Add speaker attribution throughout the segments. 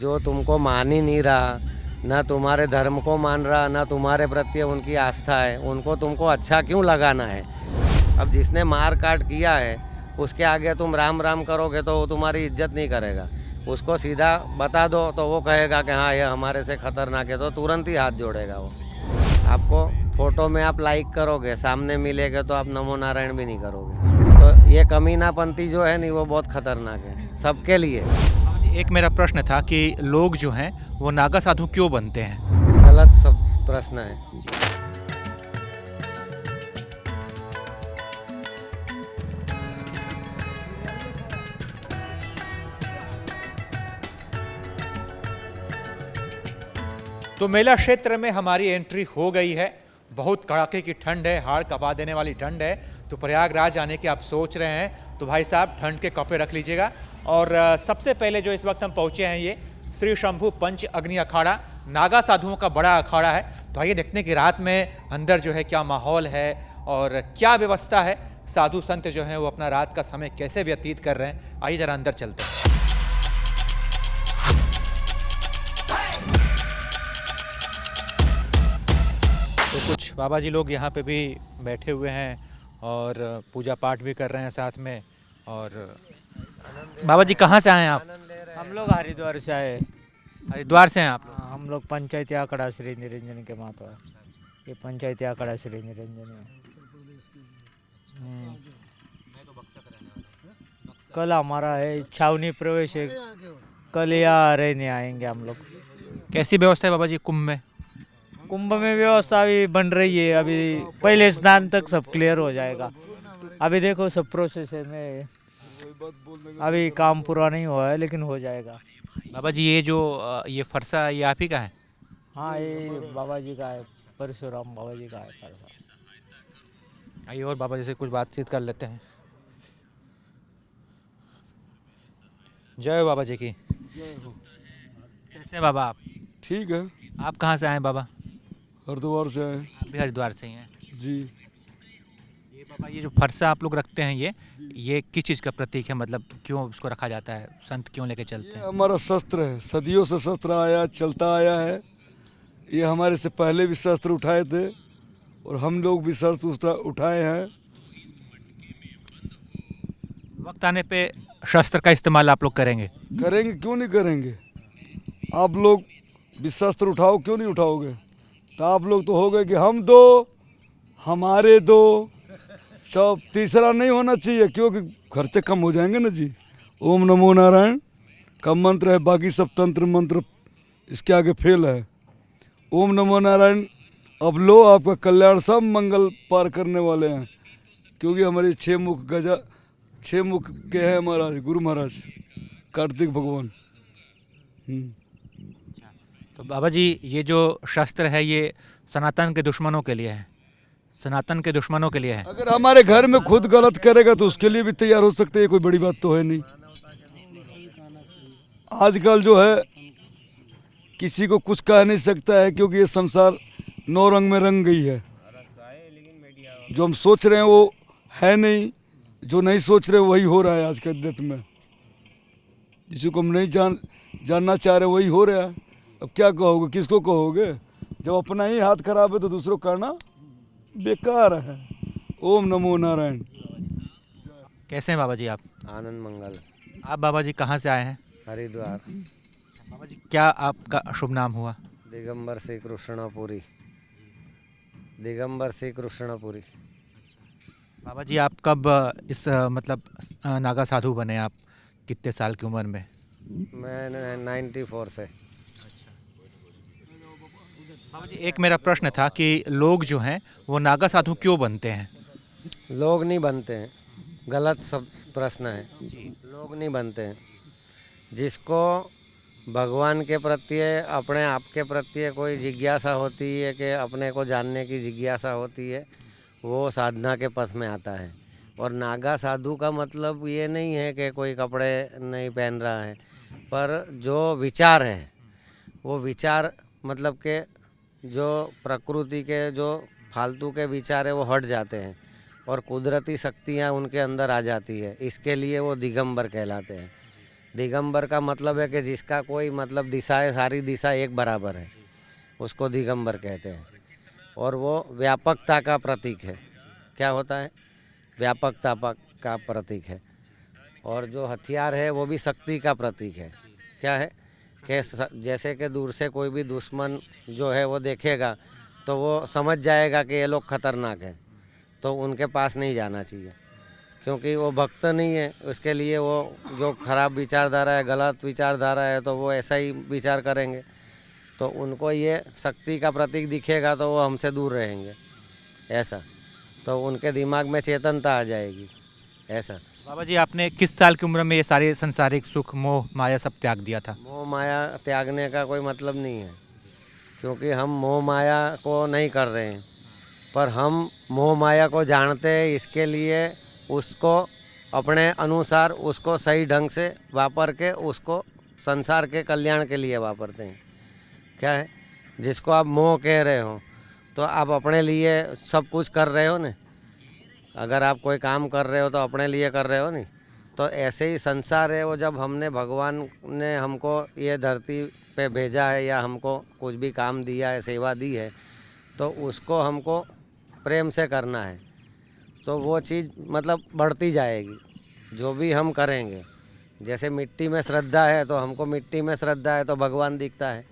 Speaker 1: जो तुमको मान ही नहीं रहा, ना तुम्हारे धर्म को मान रहा, ना तुम्हारे प्रति उनकी आस्था है, उनको तुमको अच्छा क्यों लगाना है। अब जिसने मार काट किया है उसके आगे तुम राम राम करोगे तो वो तुम्हारी इज्जत नहीं करेगा। उसको सीधा बता दो तो वो कहेगा कि हाँ ये हमारे से खतरनाक है, तो तुरंत ही हाथ जोड़ेगा वो। आपको फोटो में आप लाइक करोगे, सामने मिलेगा तो आप नमो नारायण भी नहीं करोगे। तो ये कमीनापंथी जो है नहीं, वो बहुत खतरनाक है सबके लिए।
Speaker 2: एक मेरा प्रश्न था कि लोग जो हैं वो नागा साधु क्यों बनते हैं?
Speaker 1: गलत सब प्रश्न है।
Speaker 2: तो मेला क्षेत्र में हमारी एंट्री हो गई है। बहुत कड़ाके की ठंड है, हाड़ कपा देने वाली ठंड है। तो प्रयागराज आने की आप सोच रहे हैं तो भाई साहब ठंड के कपड़े रख लीजिएगा। और सबसे पहले जो इस वक्त हम पहुंचे हैं ये श्री शंभु पंच अग्नि अखाड़ा, नागा साधुओं का बड़ा अखाड़ा है। तो आइए देखते हैं कि रात में अंदर जो है क्या माहौल है और क्या व्यवस्था है, साधु संत जो हैं वो अपना रात का समय कैसे व्यतीत कर रहे हैं। आइए जरा अंदर चलते हैं। तो कुछ बाबा जी लोग यहाँ पे भी बैठे हुए हैं और पूजा पाठ भी कर रहे हैं साथ में। और बाबा जी कहाँ से आए हैं आप?
Speaker 3: हम लोग हरिद्वार से आए।
Speaker 2: हरिद्वार से हैं आप लोग?
Speaker 3: हम लोग पंचायती आंकड़ा श्री निरंजन के माता है। ये पंचायती आंकड़ा श्री निरंजन है। कल हमारा है छावनी प्रवेश है, कल यहाँ रहने आएंगे हम लोग।
Speaker 2: कैसी व्यवस्था है बाबा जी कुंभ में?
Speaker 3: कुंभ में व्यवस्था अभी बन रही है, अभी पहले स्नान तक सब क्लियर हो जाएगा। अभी देखो सब प्रोसेस में, अभी काम पूरा नहीं हुआ है लेकिन हो जाएगा।
Speaker 2: बाबा जी ये जो ये फरसा ये आप ही का है?
Speaker 3: हाँ ये बाबा जी का है, परशुराम बाबा जी का है फरसा।
Speaker 2: आइए और बाबा जी से कुछ बातचीत कर लेते हैं। जय हो बाबा जी की। कैसे हैं बाबा आप?
Speaker 4: ठीक है।
Speaker 2: आप कहाँ से आए बाबा?
Speaker 4: हरिद्वार से आए।
Speaker 2: आप भी हरिद्वार से ही हैं?
Speaker 4: जी।
Speaker 2: ये बाबा ये जो फरसा आप लोग रखते हैं ये किस चीज़ का प्रतीक है? मतलब क्यों उसको रखा जाता है? संत क्यों लेके चलते
Speaker 4: ये
Speaker 2: हैं?
Speaker 4: हमारा शस्त्र है, सदियों से शस्त्र आया चलता आया है। ये हमारे से पहले भी शस्त्र उठाए थे और हम लोग भी शस्त्र उठाए हैं।
Speaker 2: वक्त आने पे शस्त्र का इस्तेमाल आप लोग करेंगे?
Speaker 4: करेंगे, क्यों नहीं करेंगे। आप लोग भी शस्त्र उठाओ, क्यों नहीं उठाओगे। तो आप लोग तो हो गए कि हम दो हमारे दो, सब तीसरा नहीं होना चाहिए क्योंकि खर्चे कम हो जाएंगे ना जी। ओम नमो नारायण का मंत्र है, बाकी सब तंत्र मंत्र इसके आगे फेल है। ओम नमो नारायण अब लो, आपका कल्याण सब मंगल पार करने वाले हैं क्योंकि हमारे 6 मुख के हैं महाराज, गुरु महाराज कार्तिक भगवान।
Speaker 2: तो बाबा जी ये जो शस्त्र है ये सनातन के दुश्मनों के लिए है, सनातन के दुश्मनों के लिए है।
Speaker 4: अगर हमारे घर में खुद गलत करेगा तो उसके लिए भी तैयार हो सकते हैं, कोई बड़ी बात तो है नहीं। आजकल जो है किसी को कुछ कह नहीं सकता है क्योंकि ये संसार 9 रंग में रंग गई है। जो हम सोच रहे हैं वो है नहीं, जो नहीं सोच रहे वही हो रहा है आज के डेट में। जिसको हम नहीं जानना चाह रहे वही हो रहा है। अब क्या कहोगे, किसको कहोगे। जब अपना ही हाथ खराब है तो दूसरों को करना बेकार है। ओम नमो नारायण।
Speaker 2: कैसे हैं बाबा जी आप?
Speaker 1: आनंद मंगल।
Speaker 2: आप बाबा जी कहाँ से आए हैं?
Speaker 1: हरिद्वार।
Speaker 2: बाबा जी क्या आपका शुभ नाम हुआ?
Speaker 1: दिगंबर श्री कृष्णपुरी। दिगंबर श्री कृष्णपुरी।
Speaker 2: बाबा जी आप कब इस मतलब नागा साधु बने? आप कितने साल की उम्र में?
Speaker 1: मैं 94 से।
Speaker 2: बाबा जी एक मेरा प्रश्न था कि लोग जो हैं वो नागा साधु क्यों बनते हैं?
Speaker 1: लोग नहीं बनते हैं, गलत सब प्रश्न है। लोग नहीं बनते हैं। जिसको भगवान के प्रति, अपने आप के प्रति कोई जिज्ञासा होती है कि अपने को जानने की जिज्ञासा होती है, वो साधना के पथ में आता है। और नागा साधु का मतलब ये नहीं है कि कोई कपड़े नहीं पहन रहा है, पर जो विचार है वो विचार मतलब के जो प्रकृति के जो फालतू के विचार है वो हट जाते हैं और कुदरती शक्तियाँ उनके अंदर आ जाती है। इसके लिए वो दिगंबर कहलाते हैं। दिगंबर का मतलब है कि जिसका कोई मतलब दिशा है, सारी दिशा एक बराबर है, उसको दिगंबर कहते हैं। और वो व्यापकता का प्रतीक है। क्या होता है? व्यापकता का प्रतीक है। और जो हथियार है वो भी शक्ति का प्रतीक है। क्या है कि जैसे कि दूर से कोई भी दुश्मन जो है वो देखेगा तो वो समझ जाएगा कि ये लोग खतरनाक हैं, तो उनके पास नहीं जाना चाहिए, क्योंकि वो भक्त नहीं है। उसके लिए वो जो खराब विचारधारा है, गलत विचारधारा है, तो वो ऐसा ही विचार करेंगे। तो उनको ये शक्ति का प्रतीक दिखेगा तो वो हमसे दूर रहेंगे, ऐसा। तो उनके दिमाग में चेतनता आ जाएगी, ऐसा।
Speaker 2: बाबा जी, आपने किस साल की उम्र में ये सारे संसारिक सुख मोह माया सब त्याग दिया था?
Speaker 1: मोह माया त्यागने का कोई मतलब नहीं है, क्योंकि हम मोह माया को नहीं कर रहे हैं, पर हम मोह माया को जानते हैं। इसके लिए उसको अपने अनुसार उसको सही ढंग से वापर के उसको संसार के कल्याण के लिए वापरते हैं। क्या है? जिसको आप मोह कह रहे हो तो आप अपने लिए सब कुछ कर रहे हो ना। अगर आप कोई काम कर रहे हो तो अपने लिए कर रहे हो नहीं। तो ऐसे ही संसार है वो, जब हमने भगवान ने हमको ये धरती पे भेजा है या हमको कुछ भी काम दिया है, सेवा दी है, तो उसको हमको प्रेम से करना है। तो वो चीज़ मतलब बढ़ती जाएगी जो भी हम करेंगे। जैसे मिट्टी में श्रद्धा है तो हमको मिट्टी में श्रद्धा है तो भगवान दिखता है,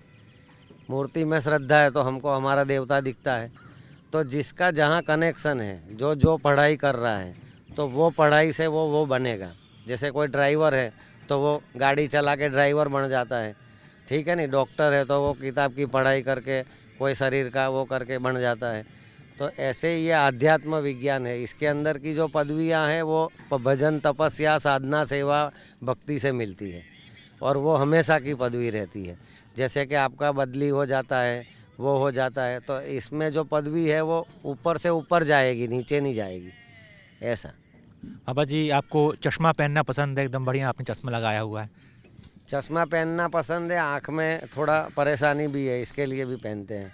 Speaker 1: मूर्ति में श्रद्धा है तो हमको हमारा देवता दिखता है। तो जिसका जहाँ कनेक्शन है, जो जो पढ़ाई कर रहा है, तो वो पढ़ाई से वो बनेगा। जैसे कोई ड्राइवर है तो वो गाड़ी चला के ड्राइवर बन जाता है, ठीक है नहीं। डॉक्टर है तो वो किताब की पढ़ाई करके कोई शरीर का वो करके बन जाता है। तो ऐसे ये आध्यात्म विज्ञान है। इसके अंदर की जो पदवियाँ हैं वो भजन, तपस्या, साधना, सेवा, भक्ति से मिलती है, और वो हमेशा की पदवी रहती है। जैसे कि आपका बदली हो जाता है, वो हो जाता है, तो इसमें जो पदवी है वो ऊपर से ऊपर जाएगी, नीचे नहीं जाएगी, ऐसा।
Speaker 2: बाबा जी, आपको चश्मा पहनना पसंद है? एकदम बढ़िया आपने चश्मा लगाया हुआ है।
Speaker 1: चश्मा पहनना पसंद है, आँख में थोड़ा परेशानी भी है, इसके लिए भी पहनते हैं।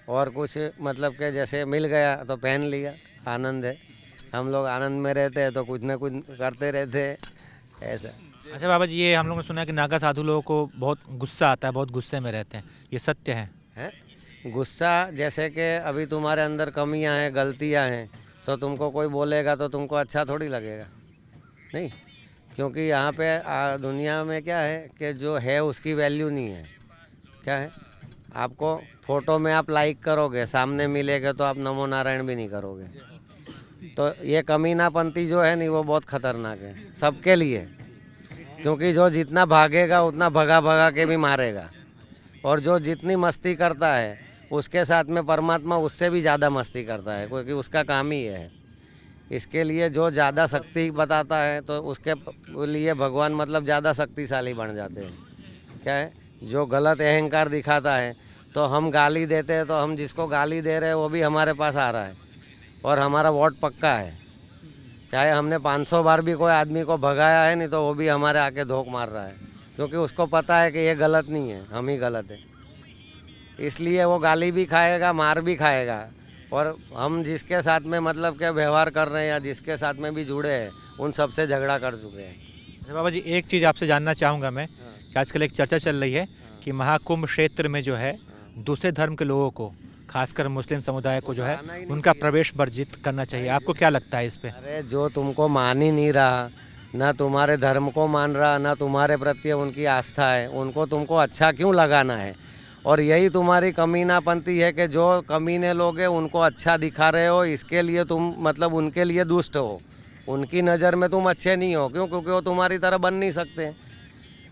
Speaker 1: और कुछ मतलब कि जैसे मिल गया तो पहन लिया, आनंद है। हम लोग आनंद में रहते हैं तो कुछ ना कुछ करते रहते हैं, ऐसा।
Speaker 2: अच्छा बाबा जी, ये हम लोगों ने सुना है कि नागा साधु लोगों को बहुत गुस्सा आता है, बहुत गुस्से में रहते हैं, ये सत्य है?
Speaker 1: गुस्सा, जैसे कि अभी तुम्हारे अंदर कमियां हैं, गलतियां हैं, तो तुमको कोई बोलेगा तो तुमको अच्छा थोड़ी लगेगा, नहीं। क्योंकि यहाँ पे दुनिया में क्या है कि जो है उसकी वैल्यू नहीं है। क्या है? आपको फ़ोटो में आप लाइक करोगे, सामने मिलेगा तो आप नमो नारायण भी नहीं करोगे। तो ये कमीनापंती जो है नहीं, वो बहुत ख़तरनाक है सबके लिए। क्योंकि जो जितना भागेगा उतना भगा भगा के भी मारेगा, और जो जितनी मस्ती करता है उसके साथ में परमात्मा उससे भी ज़्यादा मस्ती करता है, क्योंकि उसका काम ही ये है। इसके लिए जो ज़्यादा शक्ति बताता है तो उसके लिए भगवान मतलब ज़्यादा शक्तिशाली बन जाते हैं। क्या है? जो गलत अहंकार दिखाता है तो हम गाली देते हैं, तो हम जिसको गाली दे रहे हैं वो भी हमारे पास आ रहा है और हमारा वोट पक्का है। चाहे हमने 500 बार भी कोई आदमी को भगाया है नहीं, तो वो भी हमारे आके धोख मार रहा है, क्योंकि उसको पता है कि ये गलत नहीं है, हम ही गलत है। इसलिए वो गाली भी खाएगा, मार भी खाएगा। और हम जिसके साथ में मतलब क्या व्यवहार कर रहे हैं या जिसके साथ में भी जुड़े हैं, उन सब से झगड़ा कर चुके हैं।
Speaker 2: अच्छा बाबा जी, एक चीज़ आपसे जानना चाहूँगा मैं कि आजकल एक चर्चा चल रही है कि महाकुंभ क्षेत्र में जो है दूसरे धर्म के लोगों को, खासकर मुस्लिम समुदाय को जो है उनका प्रवेश वर्जित करना चाहिए। आपको क्या लगता है इस पे?
Speaker 1: अरे जो तुमको मान ही नहीं रहा, ना तुम्हारे धर्म को मान रहा, ना तुम्हारे प्रति उनकी आस्था है, उनको तुमको अच्छा क्यों लगाना है? और यही तुम्हारी कमीनापंती है कि जो कमीने लोग हैं उनको अच्छा दिखा रहे हो, इसके लिए तुम मतलब उनके लिए दुष्ट हो। उनकी नज़र में तुम अच्छे नहीं हो। क्यों? क्योंकि वो तुम्हारी तरह बन नहीं सकते,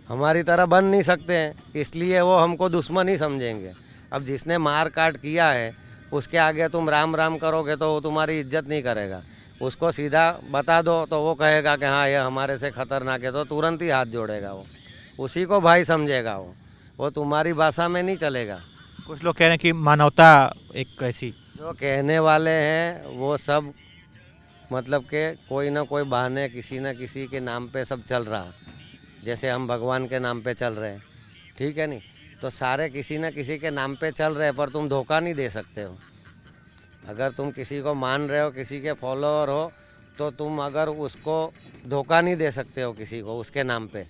Speaker 1: हमारी तरह बन नहीं सकते हैं, इसलिए वो हमको दुश्मन ही समझेंगे। अब जिसने मार काट किया है उसके आगे तुम राम राम करोगे तो वो तुम्हारी इज्जत नहीं करेगा। उसको सीधा बता दो तो वो कहेगा कि हाँ ये हमारे से खतरनाक है, तो तुरंत ही हाथ जोड़ेगा वो, उसी को भाई समझेगा वो तुम्हारी भाषा में नहीं चलेगा।
Speaker 2: कुछ लोग कह रहे हैं कि मानवता एक ऐसी,
Speaker 1: जो कहने वाले हैं वो सब मतलब कि कोई ना कोई बहाने किसी न किसी के नाम पे सब चल रहा। जैसे हम भगवान के नाम पे चल रहे हैं, ठीक है नहीं, तो सारे किसी न किसी के नाम पे चल रहे हैं, पर तुम धोखा नहीं दे सकते हो। अगर तुम किसी को मान रहे हो, किसी के फॉलोअर हो, तो तुम अगर उसको धोखा नहीं दे सकते हो किसी को उसके नाम पे।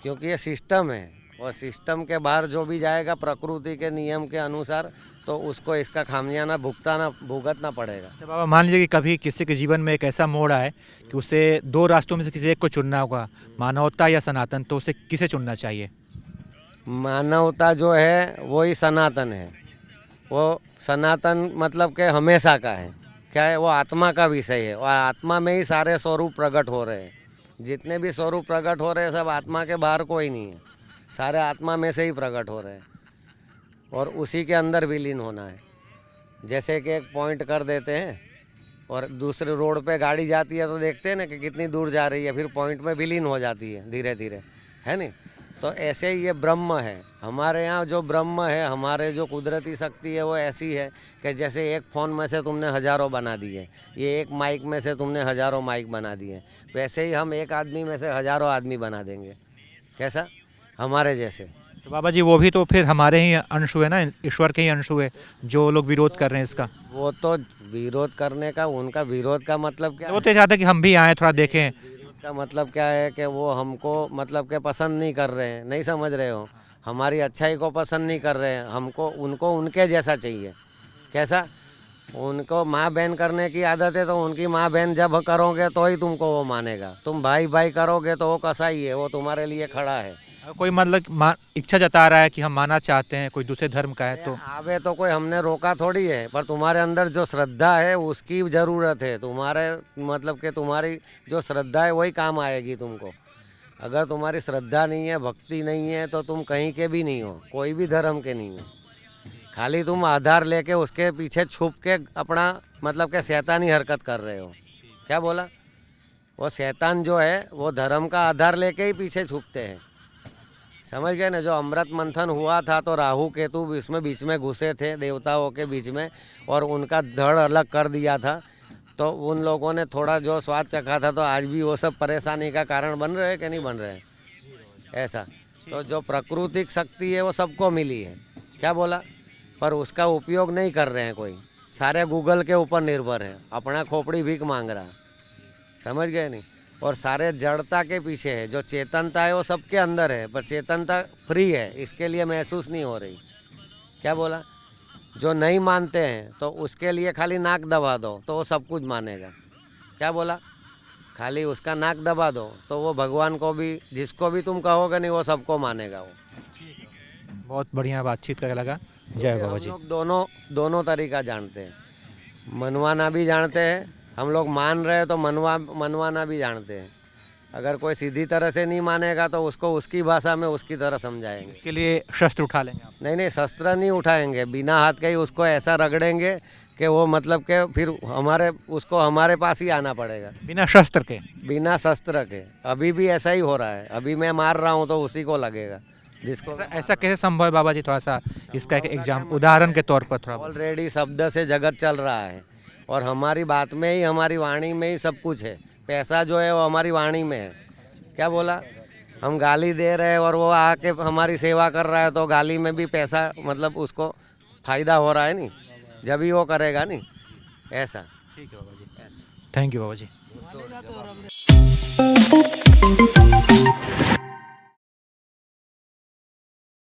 Speaker 1: क्योंकि ये सिस्टम है और सिस्टम के बाहर जो भी जाएगा प्रकृति के नियम के अनुसार तो उसको इसका खामियाना भुगतना पड़ेगा।
Speaker 2: अच्छा बाबा, मान लीजिए कि कभी किसी के जीवन में एक ऐसा मोड़ आए कि उसे दो रास्तों में से किसी एक को चुनना होगा, मानवता या सनातन, तो उसे किसे चुनना चाहिए?
Speaker 1: मानवता जो है वही सनातन है। वो सनातन मतलब कि हमेशा का है, क्या है, वो आत्मा का विषय है और आत्मा में ही सारे स्वरूप प्रकट हो रहे हैं। जितने भी स्वरूप प्रकट हो रहे हैं सब आत्मा के बाहर कोई नहीं है, सारे आत्मा में से ही प्रकट हो रहे हैं और उसी के अंदर विलीन होना है। जैसे कि एक पॉइंट कर देते हैं और दूसरे रोड पे गाड़ी जाती है तो देखते हैं ना कि कितनी दूर जा रही है, फिर पॉइंट में विलीन हो जाती है धीरे धीरे, है नहीं? तो ऐसे ही ये ब्रह्म है। हमारे यहाँ जो ब्रह्म है, हमारे जो कुदरती शक्ति है वो ऐसी है कि जैसे एक फ़ोन में से तुमने हज़ारों बना दिए, ये एक माइक में से तुमने हज़ारों माइक बना दिए, वैसे ही हम एक आदमी में से हज़ारों आदमी बना देंगे। कैसा? हमारे जैसे।
Speaker 2: तो बाबा जी वो भी तो फिर हमारे ही अंश हुए ना, ईश्वर के ही अंश हुए, जो लोग विरोध कर रहे हैं इसका।
Speaker 1: वो तो विरोध करने का, उनका विरोध का मतलब क्या
Speaker 2: वो तो चाहते हैं कि हम भी आए थोड़ा देखें।
Speaker 1: विरोध का मतलब क्या है कि वो हमको मतलब के पसंद नहीं कर रहे हैं, नहीं समझ रहे हो, हमारी अच्छाई को पसंद नहीं कर रहे हैं। हमको उनको उनके जैसा चाहिए। कैसा? उनको माँ बहन करने की आदत है तो उनकी माँ बहन जब करोगे तो ही तुमको वो मानेगा। तुम भाई भाई करोगे तो वो कसाई है, वो तुम्हारे लिए खड़ा है।
Speaker 2: कोई मतलब इच्छा जता रहा है कि हम मानना चाहते हैं, कोई दूसरे धर्म का है तो
Speaker 1: आवे तो कोई हमने रोका थोड़ी है, पर तुम्हारे अंदर जो श्रद्धा है उसकी ज़रूरत है। तुम्हारे मतलब कि तुम्हारी जो श्रद्धा है वही काम आएगी तुमको। अगर तुम्हारी श्रद्धा नहीं है, भक्ति नहीं है तो तुम कहीं के भी नहीं हो, कोई भी धर्म के नहीं हो। खाली तुम आधार लेके उसके पीछे छुप के अपना मतलब कि शैतानी हरकत कर रहे हो। क्या बोला? वो शैतान जो है वो धर्म का आधार लेके ही पीछे छुपते हैं। समझ गए ना? जो अमृत मंथन हुआ था तो राहु केतु इसमें बीच में घुसे थे देवताओं के बीच में और उनका धड़ अलग कर दिया था, तो उन लोगों ने थोड़ा जो स्वाद चखा था, तो आज भी वो सब परेशानी का कारण बन रहे हैं कि नहीं बन रहे हैं? ऐसा तो जो प्राकृतिक शक्ति है वो सबको मिली है। क्या बोला? पर उसका उपयोग नहीं कर रहे हैं कोई, सारे गूगल के ऊपर निर्भर है, अपना खोपड़ी भीख मांग रहा। समझ गए नहीं? और सारे जड़ता के पीछे है। जो चेतनता है वो सबके अंदर है, पर चेतनता फ्री है, इसके लिए महसूस नहीं हो रही। क्या बोला? जो नहीं मानते हैं तो उसके लिए खाली नाक दबा दो तो वो सब कुछ मानेगा। क्या बोला? खाली उसका नाक दबा दो तो वो भगवान को भी, जिसको भी तुम कहोगे नहीं, वो सबको मानेगा वो।
Speaker 2: बहुत बढ़िया बातचीत करके लगा। जय बाबा
Speaker 1: हम
Speaker 2: जी।
Speaker 1: लोग दोनों तरीका जानते हैं, मनवाना भी जानते हैं। हम लोग मान रहे हैं तो मनवाना भी जानते हैं। अगर कोई सीधी तरह से नहीं मानेगा तो उसको उसकी भाषा में उसकी तरह समझाएंगे।
Speaker 2: इसके लिए शस्त्र उठा लेंगे आप?
Speaker 1: नहीं, शस्त्र नहीं उठाएंगे, बिना हाथ के ही उसको ऐसा रगड़ेंगे कि वो मतलब के फिर उसको हमारे पास ही आना पड़ेगा,
Speaker 2: बिना शस्त्र के।
Speaker 1: बिना शस्त्र के। अभी भी ऐसा ही हो रहा है, अभी मैं मार रहा हूँ तो उसी को लगेगा जिसको।
Speaker 2: ऐसा कैसे संभव है बाबा जी? थोड़ा सा इसका एक एग्जाम उदाहरण के तौर पर थोड़ा।
Speaker 1: ऑलरेडी शब्द से जगत चल रहा है और हमारी बात में ही, हमारी वाणी में ही सब कुछ है। पैसा जो है वो हमारी वाणी में है। क्या बोला? हम गाली दे रहे हैं और वो आके हमारी सेवा कर रहा है तो गाली में भी पैसा मतलब उसको फायदा हो रहा है नहीं, जब भी वो करेगा नहीं। ऐसा।
Speaker 2: ठीक है बाबा जी, थैंक यू बाबा जी।